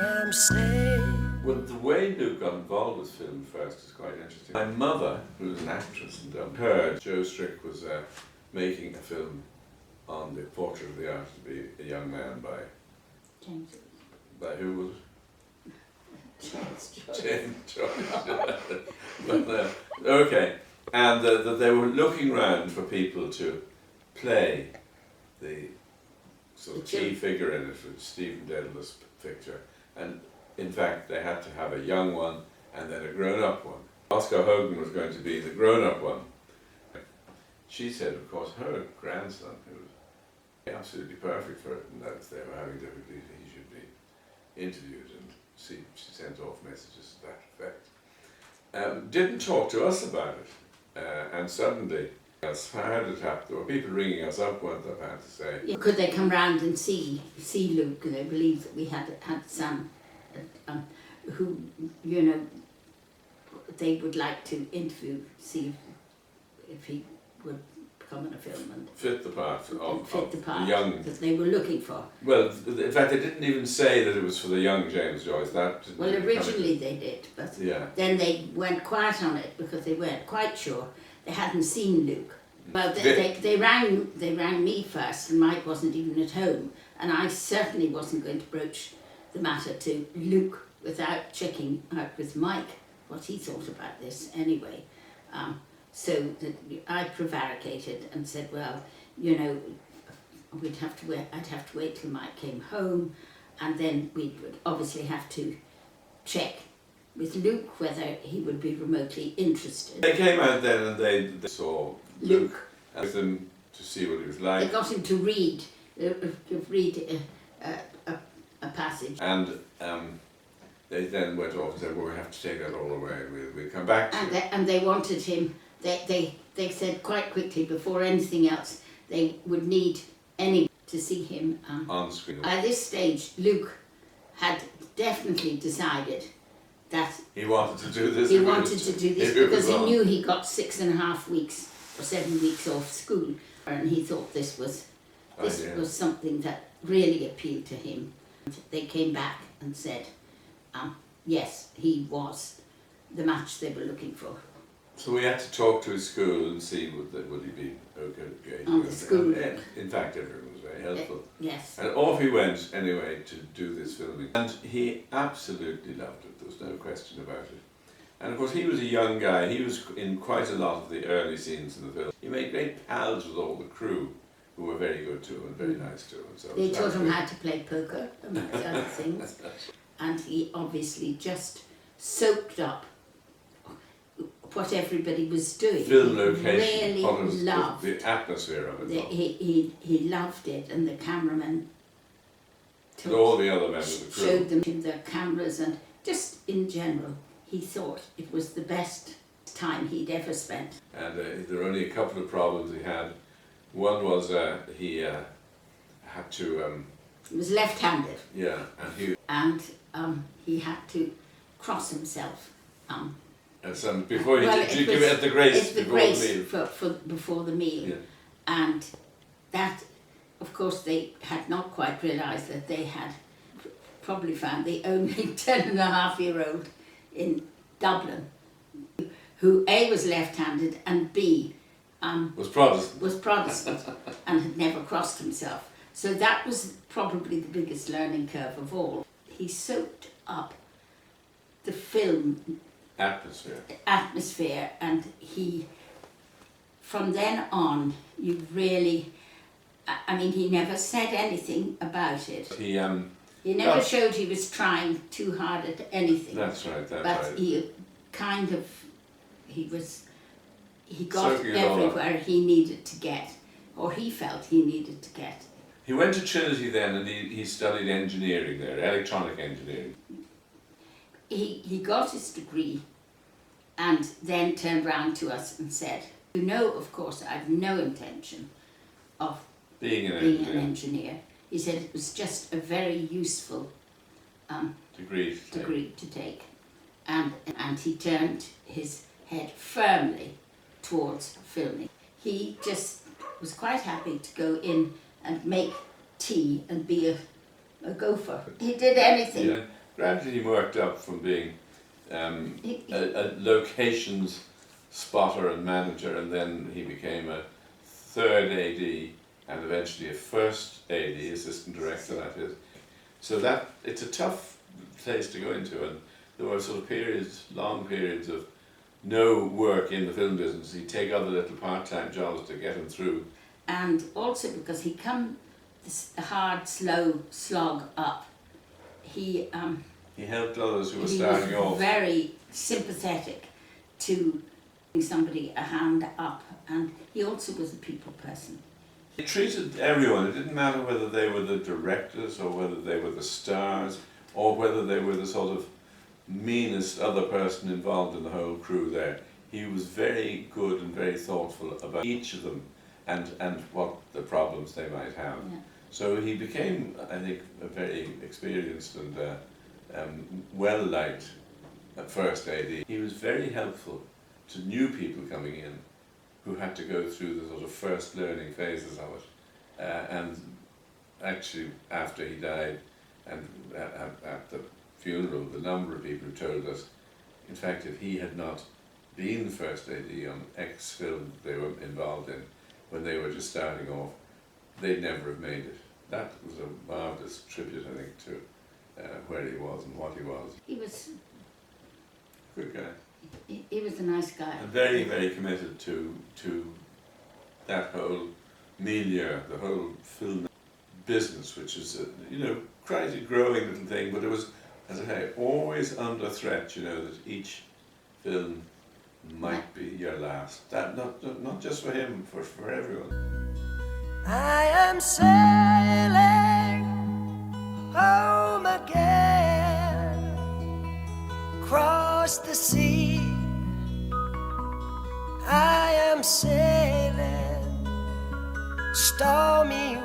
am safe. Well, the way Luke got involved with film first is quite interesting. My mother, who was an actress, and heard Joe Strick was making a film on the portrait of the artist to be a young man by James. By who was James Joyce. it? James Joyce. But, okay, and that they were looking round for people to play the sort of key figure in it, for Stephen Dedalus picture, and in fact they had to have a young one and then a grown-up one. Oscar Hogan was going to be the grown-up one. She said, of course, her grandson, who was absolutely perfect for it, and that if they were having difficulties, he should be interviewed, and she sent off messages to that effect. Didn't talk to us about it, and suddenly, how did it happen? There were people ringing us up once, I've had to say. Yeah, could they come round and see Luke? They believed that we had some who, you know, they would like to interview, see if he would come in a film and Fit the part of the young that they were looking for. Well, in fact, they didn't even say that it was for the young James Joyce. That didn't Well, really originally they did, but yeah. then they went quiet on it because they weren't quite sure. They hadn't seen Luke. Well, they rang me first, and Mike wasn't even at home, and I certainly wasn't going to broach the matter to Luke without checking out with Mike what he thought about this anyway. So I prevaricated and said, well, you know, I'd have to wait till Mike came home, and then we would obviously have to check with Luke whether he would be remotely interested. They came out then and they saw Luke and asked him to see what he was like. They got him to read a passage. And they then went off and said, well, we have to take that all away and we'll come back to it. And they wanted him, they said quite quickly, before anything else, they would need anyone to see him. On screen. At this stage, Luke had definitely decided that He wanted to do this. because he knew he got 6.5 weeks or 7 weeks off school, and he thought this was something that really appealed to him. They came back and said, yes, he was the match they were looking for. So we had to talk to his school and see would he be okay. On the school. In fact, everyone was very helpful. Yes. And off he went anyway to do this filming. And he absolutely loved it, there was no question about it. And of course he was a young guy, he was in quite a lot of the early scenes in the film. He made great pals with all the crew, who were very good to him and very nice to him. So they taught him how to play poker, amongst other things. And he obviously just soaked up what everybody was doing. Film location, really loved the atmosphere of it. He loved it, and the cameramen and all the other members of the crew showed them their cameras, and just in general, he thought it was the best time he'd ever spent. And there were only a couple of problems he had. One was he had to. He was left-handed. Yeah, and he had to cross himself. And some before he give it the grace before the meal. Before the meal, Yeah. And that, of course, they had not quite realised that they had probably found the only 10.5-year-old in Dublin who A, was left-handed, and B, was Protestant and had never crossed himself. So that was probably the biggest learning curve of all. He soaked up the film atmosphere, and he, from then on, you really, I mean, he never said anything about it. He never showed he was trying too hard at anything. That's right. But he kind of, he got everywhere he needed to get, or he felt he needed to get. He went to Trinity then, and he studied engineering there, electronic engineering. He got his degree and then turned round to us and said, you know, of course, I've no intention of being an engineer. He said it was just a very useful degree to take. And he turned his head firmly towards filming. He just was quite happy to go in and make tea and be a gopher. He did anything. Yeah. gradually he worked up from being He- a locations spotter and manager, and then he became a third AD and eventually a first AD, assistant director that is. So that it's a tough place to go into, and there were sort of periods, long periods of no work in the film business. He'd take other little part-time jobs to get him through. And also because he come this hard, slow slog up, he helped others who were he starting was off. very sympathetic to giving somebody a hand up, and he also was a people person. He treated everyone. It didn't matter whether they were the directors or whether they were the stars or whether they were the sort of meanest other person involved in the whole crew there. He was very good and very thoughtful about each of them and what the problems they might have. Yeah. So he became, I think, a very experienced and well-liked first AD. He was very helpful to new people coming in who had to go through the sort of first learning phases of it. And actually, after he died, and at the funeral, the number of people who told us, in fact, if he had not been the first AD on X film they were involved in, when they were just starting off, they'd never have made it. That was a marvellous tribute, I think, to where he was and what he was. He was Good guy. he was a nice guy. And very, very committed to that whole milieu, the whole film business, which is a, quite a growing little thing, but it was, as I say, always under threat, that each film might be your last. That not just for him, for everyone. I am sailing home again, across the sea. I am sailing stormy